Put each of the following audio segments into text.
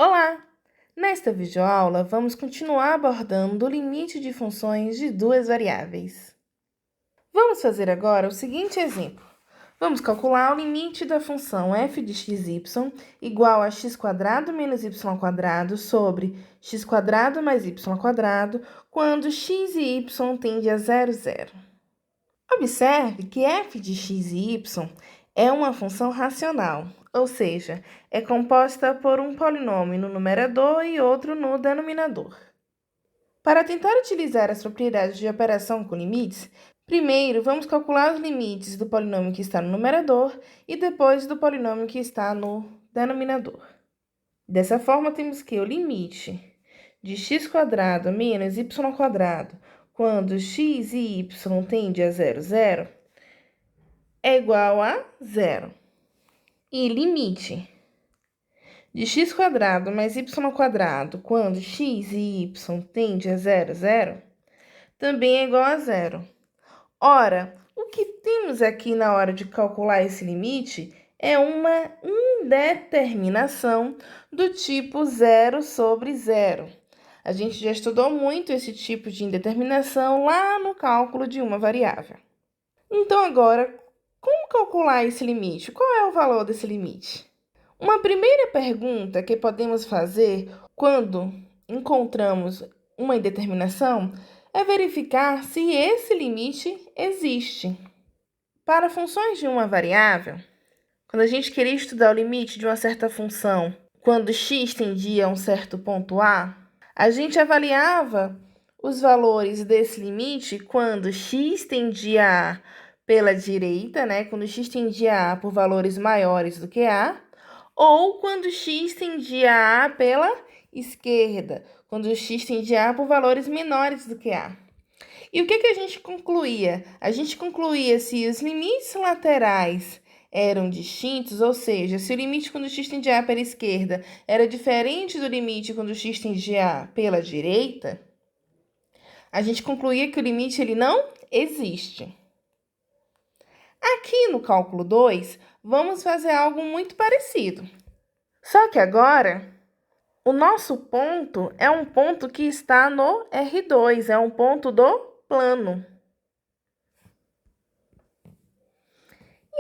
Olá! Nesta videoaula, vamos continuar abordando o limite de funções de duas variáveis. Vamos fazer agora o seguinte exemplo. Vamos calcular o limite da função f de xy igual a x² menos y² sobre x² mais y² quando x e y tendem a 0, 0. Observe que f de x e y é uma função racional, ou seja, é composta por um polinômio no numerador e outro no denominador. Para tentar utilizar as propriedades de operação com limites, primeiro vamos calcular os limites do polinômio que está no numerador e depois do polinômio que está no denominador. Dessa forma, temos que o limite de x² menos y² quando x e y tendem a 0, 0 é igual a 0. E limite de x² mais y² quando x e y tendem a 0, 0 também é igual a 0. Ora, o que temos aqui na hora de calcular esse limite é uma indeterminação do tipo 0 sobre 0. A gente já estudou muito esse tipo de indeterminação lá no cálculo de uma variável. Então, agora, como calcular esse limite? Qual é o valor desse limite? Uma primeira pergunta que podemos fazer quando encontramos uma indeterminação é verificar se esse limite existe. Para funções de uma variável, quando a gente queria estudar o limite de uma certa função, quando x tendia a um certo ponto A, a gente avaliava os valores desse limite quando x tendia a pela direita, quando x tendia a por valores maiores do que A, ou quando x tendia a pela esquerda, quando x tendia a por valores menores do que A. E o que a gente concluía? A gente concluía se os limites laterais eram distintos, ou seja, se o limite quando x tendia a pela esquerda era diferente do limite quando x tendia a pela direita, a gente concluía que o limite ele não existe. Aqui no cálculo 2, vamos fazer algo muito parecido. Só que agora, o nosso ponto é um ponto que está no R2, é um ponto do plano.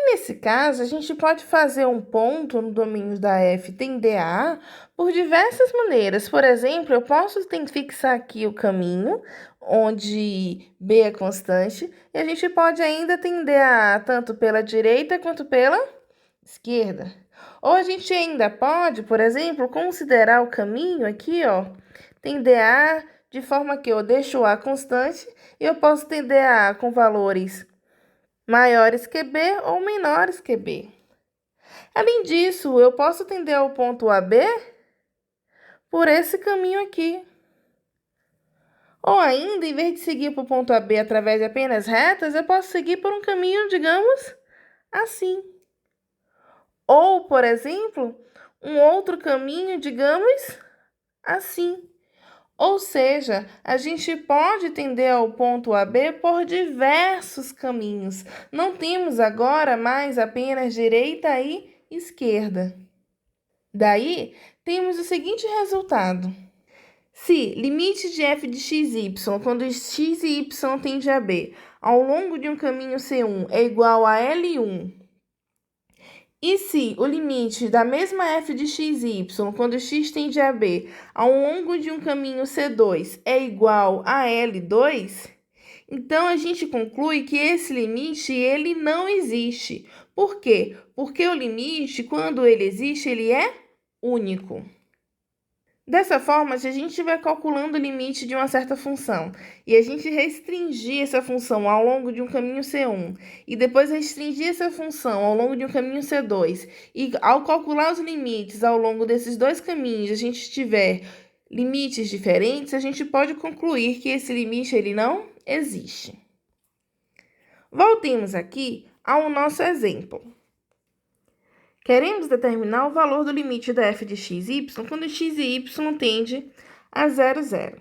E nesse caso, a gente pode fazer um ponto no domínio da f tender a A por diversas maneiras. Por exemplo, eu posso fixar aqui o caminho, onde B é constante, e a gente pode ainda tender a A tanto pela direita quanto pela esquerda. Ou a gente ainda pode, por exemplo, considerar o caminho aqui, tender a A de forma que eu deixo o A constante e eu posso tender a A com valores maiores que B ou menores que B. Além disso, eu posso tender ao ponto AB por esse caminho aqui. Ou ainda, em vez de seguir para o ponto AB através de apenas retas, eu posso seguir por um caminho, digamos, assim. Ou, por exemplo, um outro caminho, digamos, assim. Ou seja, a gente pode tender ao ponto AB por diversos caminhos. Não temos agora mais apenas direita e esquerda. Daí, temos o seguinte resultado. Se limite de f de xy, quando x e y tendem a B, ao longo de um caminho C1 é igual a L1, e se o limite da mesma f de xy, quando x tende a B, ao longo de um caminho C2 é igual a L2, então a gente conclui que esse limite ele não existe. Por quê? Porque o limite, quando ele existe, ele é único. Dessa forma, se a gente estiver calculando o limite de uma certa função e a gente restringir essa função ao longo de um caminho C1 e depois restringir essa função ao longo de um caminho C2 e ao calcular os limites ao longo desses dois caminhos a gente tiver limites diferentes, a gente pode concluir que esse limite ele não existe. Voltemos aqui ao nosso exemplo. Queremos determinar o valor do limite da f de xy quando x e y tendem a 0, 0.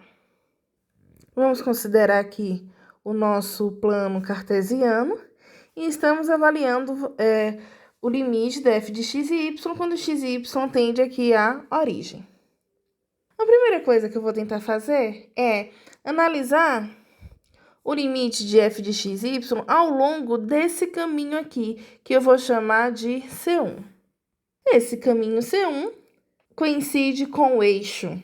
Vamos considerar aqui o nosso plano cartesiano e estamos avaliando o limite da f de x e y quando x e y tendem aqui à origem. A primeira coisa que eu vou tentar fazer é analisar o limite de f de x e y ao longo desse caminho aqui, que eu vou chamar de C1. Esse caminho C1 coincide com o eixo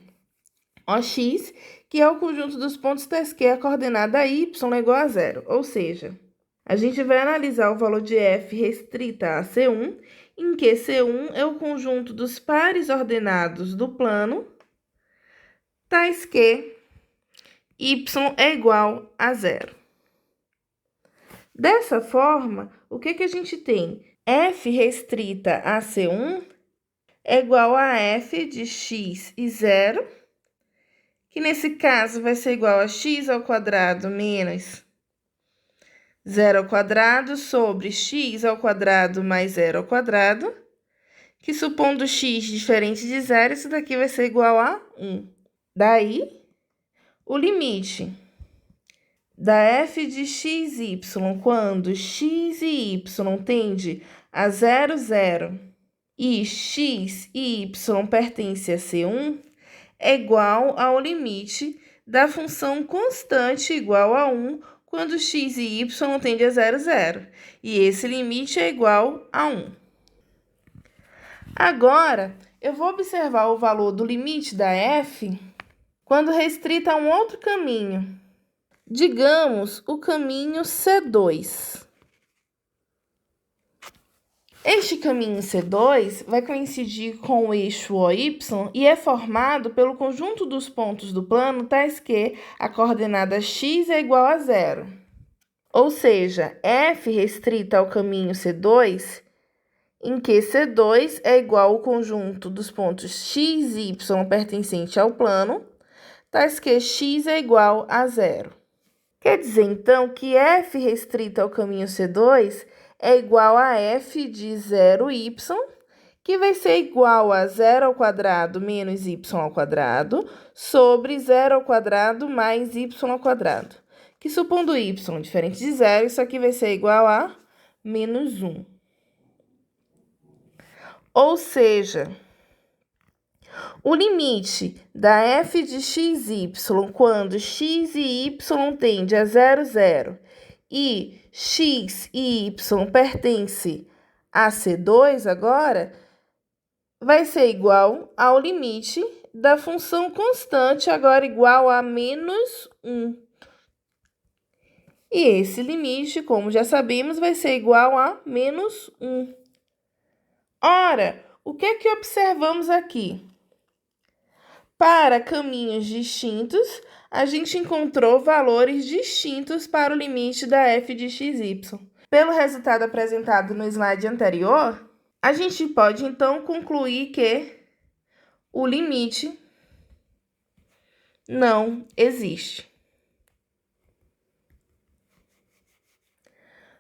OX, que é o conjunto dos pontos tais que a coordenada y é igual a zero. Ou seja, a gente vai analisar o valor de f restrita a C1, em que C1 é o conjunto dos pares ordenados do plano, tais que y é igual a zero. Dessa forma, o que a gente tem? F restrita a C1 é igual a f de x e zero, que nesse caso vai ser igual a x ao quadrado menos zero ao quadrado sobre x ao quadrado mais zero ao quadrado, que supondo x diferente de zero, isso daqui vai ser igual a 1. Daí, o limite da f de x, y, quando x e y tende a 0, 0, e x e y pertence a C1, é igual ao limite da função constante igual a 1, quando x e y tende a 0, 0. E esse limite é igual a 1. Agora, eu vou observar o valor do limite da f quando restrita a um outro caminho. Digamos, o caminho C2. Este caminho C2 vai coincidir com o eixo OY e é formado pelo conjunto dos pontos do plano tais que a coordenada x é igual a zero. Ou seja, f restrita ao caminho C2, em que C2 é igual ao conjunto dos pontos x e y pertencente ao plano, tais que x é igual a zero. Quer dizer, então, que f restrita ao caminho C2 é igual a f de 0y, que vai ser igual a 0 ao quadrado menos y ao quadrado, sobre 0 ao quadrado mais y ao quadrado. Que supondo y diferente de zero, isso aqui vai ser igual a menos 1. Ou seja, o limite da f de x, y, quando x e y tende a 0, 0, e x e y pertence a C2 agora, vai ser igual ao limite da função constante, agora igual a menos 1. E esse limite, como já sabemos, vai ser igual a menos 1. Ora, o que é que observamos aqui? Para caminhos distintos, a gente encontrou valores distintos para o limite da f de x, y. Pelo resultado apresentado no slide anterior, a gente pode, então, concluir que o limite não existe.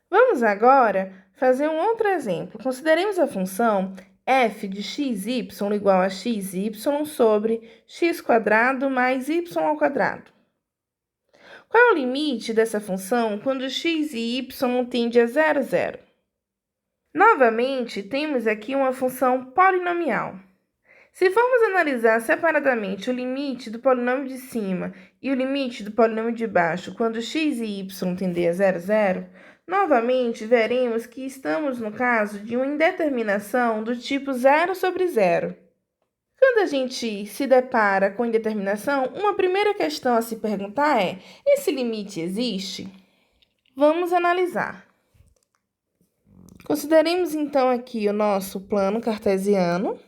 Vamos agora fazer um outro exemplo. Consideremos a função f de x, y igual a x, y sobre x² mais y ao quadrado. Qual é o limite dessa função quando x e y tende a 0, 0? Novamente, temos aqui uma função polinomial. Se formos analisar separadamente o limite do polinômio de cima e o limite do polinômio de baixo quando x e y tendem a 0, 0, novamente veremos que estamos no caso de uma indeterminação do tipo 0 sobre 0. Quando a gente se depara com indeterminação, uma primeira questão a se perguntar é: esse limite existe? Vamos analisar. Consideremos então aqui o nosso plano cartesiano.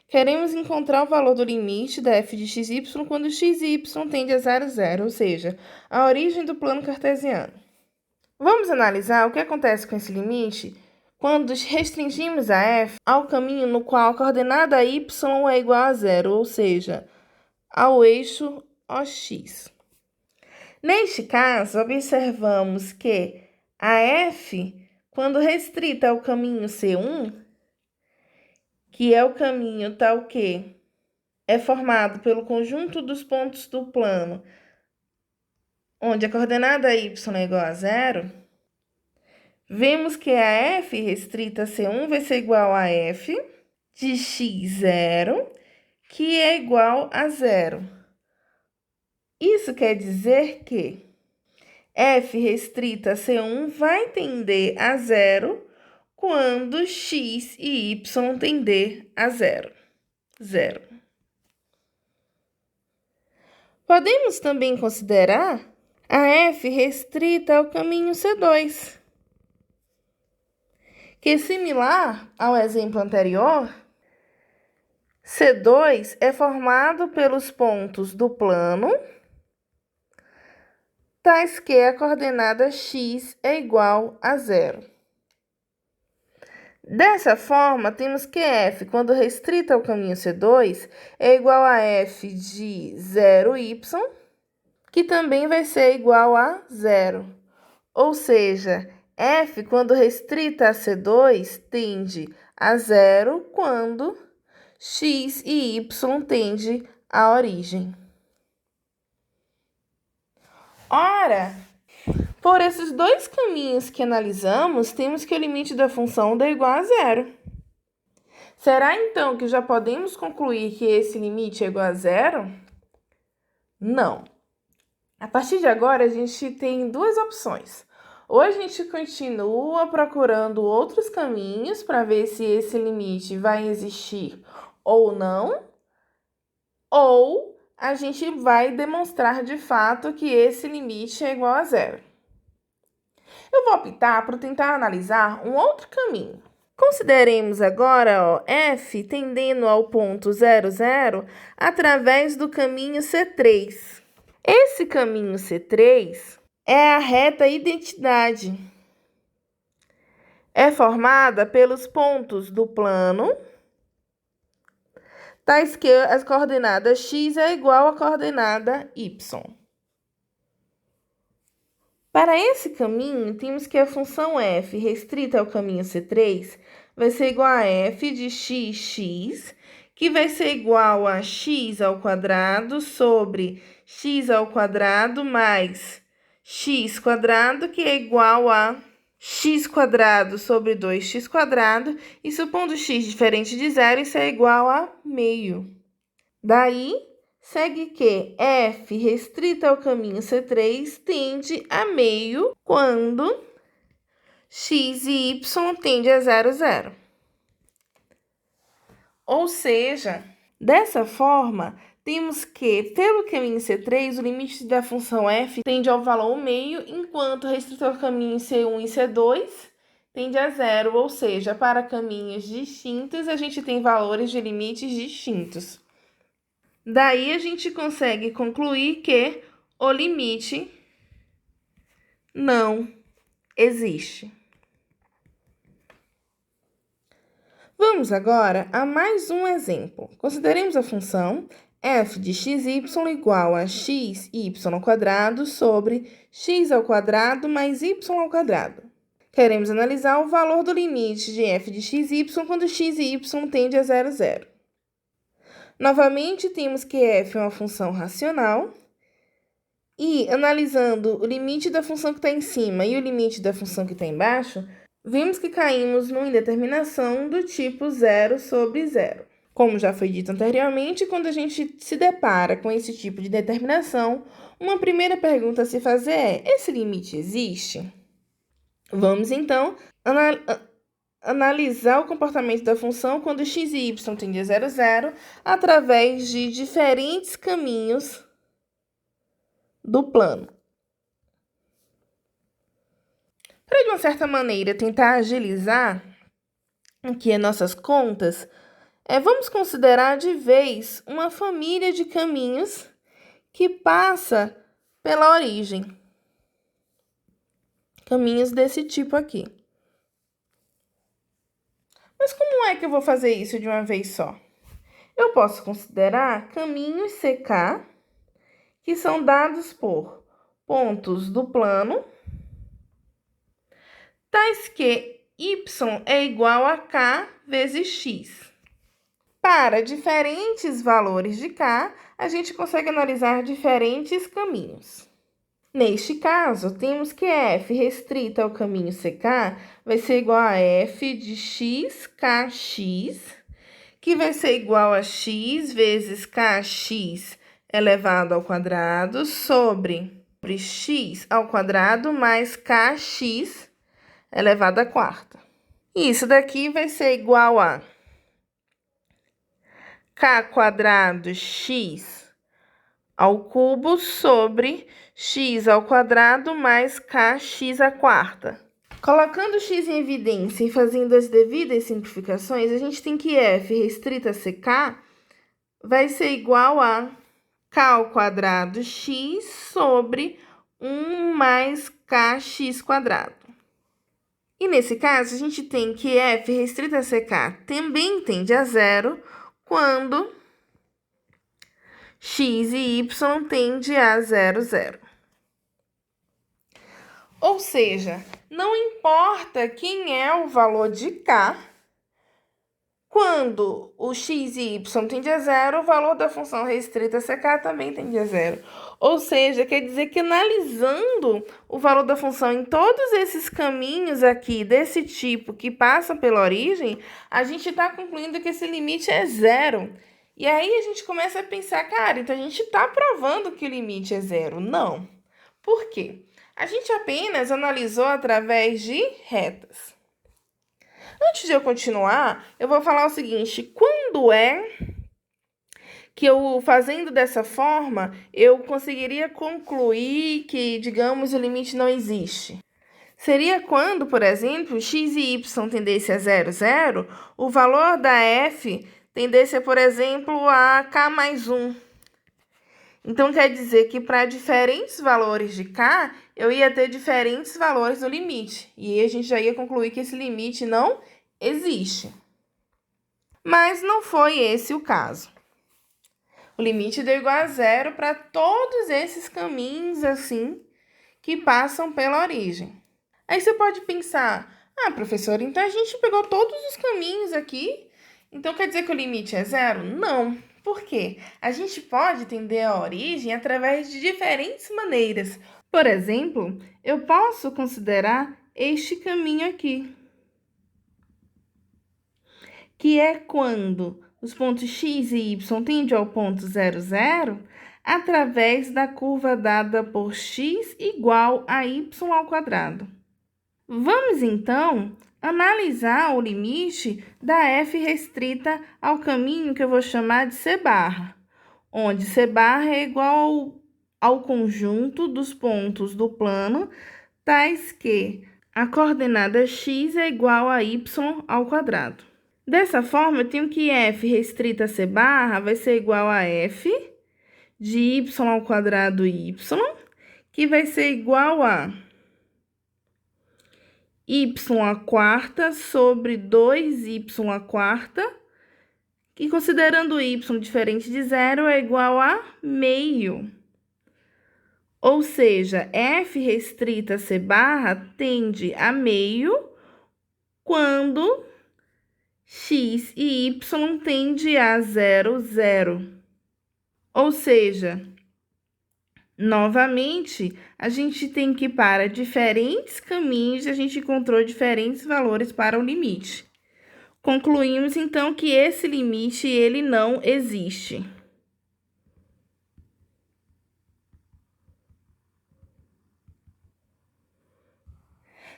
Queremos encontrar o valor do limite da f de x, y quando x e y tende a 0, 0, ou seja, a origem do plano cartesiano. Vamos analisar o que acontece com esse limite quando restringimos a f ao caminho no qual a coordenada y é igual a 0, ou seja, ao eixo OX. Neste caso, observamos que a f, quando restrita ao caminho C1, que é o caminho tal que é formado pelo conjunto dos pontos do plano, onde a coordenada y é igual a 0, vemos que a f restrita a C1 vai ser igual a f de x0, que é igual a zero. Isso quer dizer que f restrita a C1 vai tender a zero quando x e y tender a zero. Zero. Podemos também considerar a f restrita ao caminho C2, que é similar ao exemplo anterior. C2 é formado pelos pontos do plano, tais que a coordenada x é igual a zero. Dessa forma, temos que f, quando restrita ao caminho C2, é igual a f de 0y, que também vai ser igual a zero. Ou seja, f, quando restrita a C2, tende a zero quando x e y tende à origem. Ora, por esses dois caminhos que analisamos, temos que o limite da função dá igual a zero. Será então que já podemos concluir que esse limite é igual a zero? Não. A partir de agora, a gente tem duas opções. Ou a gente continua procurando outros caminhos para ver se esse limite vai existir ou não, ou a gente vai demonstrar de fato que esse limite é igual a zero. Eu vou optar por tentar analisar um outro caminho. Consideremos agora f tendendo ao ponto 0, 0 através do caminho C3. Esse caminho C3 é a reta identidade. É formada pelos pontos do plano, tais que as coordenadas x é igual à coordenada y. Para esse caminho, temos que a função f restrita ao caminho C3 vai ser igual a f de x, que vai ser igual a x ao quadrado sobre x ao quadrado mais x quadrado, que é igual a x quadrado sobre 2x quadrado, e supondo x diferente de zero, isso é igual a meio. Daí, segue que f restrita ao caminho C3 tende a meio quando x e y tende a 0, 0. Ou seja, dessa forma, temos que, pelo caminho C3, o limite da função f tende ao valor meio, enquanto restrito ao caminho C1 e C2 tende a 0, ou seja, para caminhos distintos, a gente tem valores de limites distintos. Daí, a gente consegue concluir que o limite não existe. Vamos agora a mais um exemplo. Consideremos a função f de xy igual a xy ao quadrado sobre x ao quadrado mais y ao quadrado. Queremos analisar o valor do limite de f de xy quando x e y tende a 0, 0. Novamente, temos que f é uma função racional. E, analisando o limite da função que está em cima e o limite da função que está embaixo, vimos que caímos numa indeterminação do tipo 0 sobre 0. Como já foi dito anteriormente, quando a gente se depara com esse tipo de determinação, uma primeira pergunta a se fazer é: esse limite existe? Vamos, então, analisar o comportamento da função quando x e y tendem a 0, 0, através de diferentes caminhos do plano. Para, de uma certa maneira, tentar agilizar aqui as nossas contas, vamos considerar de vez uma família de caminhos que passa pela origem. Caminhos desse tipo aqui. Mas como é que eu vou fazer isso de uma vez só? Eu posso considerar caminhos CK, que são dados por pontos do plano, tais que y é igual a k vezes x. Para diferentes valores de k, a gente consegue analisar diferentes caminhos. Neste caso, temos que f restrita ao caminho CK vai ser igual a f de x, kx, que vai ser igual a x vezes kx elevado ao quadrado sobre x ao quadrado mais kx elevado à quarta. Isso daqui vai ser igual a k quadrado x ao cubo sobre x ao quadrado mais kx à quarta. Colocando x em evidência e fazendo as devidas simplificações, a gente tem que f restrita a ck vai ser igual a k ao quadrado x sobre 1 mais kx quadrado. E nesse caso, a gente tem que f restrita a ck também tende a zero quando x e y tende a 0, 0. Ou seja, não importa quem é o valor de k, quando o x e y tende a zero, o valor da função restrita ck também tende a zero. Ou seja, quer dizer que analisando o valor da função em todos esses caminhos aqui desse tipo que passam pela origem, a gente está concluindo que esse limite é zero. E aí a gente começa a pensar, cara, então a gente está provando que o limite é zero. Não. Por quê? A gente apenas analisou através de retas. Antes de eu continuar, eu vou falar o seguinte: quando é que eu, fazendo dessa forma, eu conseguiria concluir que, digamos, o limite não existe? Seria quando, por exemplo, x e y tendessem a 0, 0, o valor da f tendesse, por exemplo, a k mais 1. Então, quer dizer que para diferentes valores de k, eu ia ter diferentes valores do limite. E aí a gente já ia concluir que esse limite não existe. Mas não foi esse o caso. O limite deu igual a zero para todos esses caminhos assim que passam pela origem. Aí você pode pensar, professor, então a gente pegou todos os caminhos aqui, então quer dizer que o limite é zero? Não. Por quê? A gente pode entender a origem através de diferentes maneiras. Por exemplo, eu posso considerar este caminho aqui, que é quando os pontos x e y tendem ao ponto 0, 0, através da curva dada por x igual a y ao quadrado. Vamos, então, analisar o limite da f restrita ao caminho que eu vou chamar de C barra, onde C barra é igual ao conjunto dos pontos do plano, tais que a coordenada x é igual a y ao quadrado. Dessa forma, eu tenho que f restrita a C barra vai ser igual a f de y ao quadrado y, que vai ser igual a y à quarta sobre 2y à quarta, que considerando y diferente de zero é igual a meio. Ou seja, f restrita a C barra tende a meio quando x e y tende a 0, 0. Ou seja, novamente, a gente tem que ir para diferentes caminhos e a gente encontrou diferentes valores para o limite. Concluímos, então, que esse limite, ele não existe.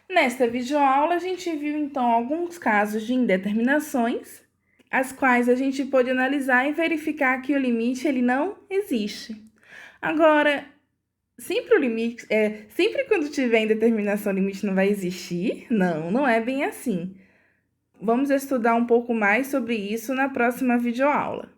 Nesta videoaula, a gente viu, então, alguns casos de indeterminações, as quais a gente pôde analisar e verificar que o limite, ele não existe. Agora, sempre quando tiver indeterminação, o limite não vai existir? Não, não é bem assim. Vamos estudar um pouco mais sobre isso na próxima videoaula.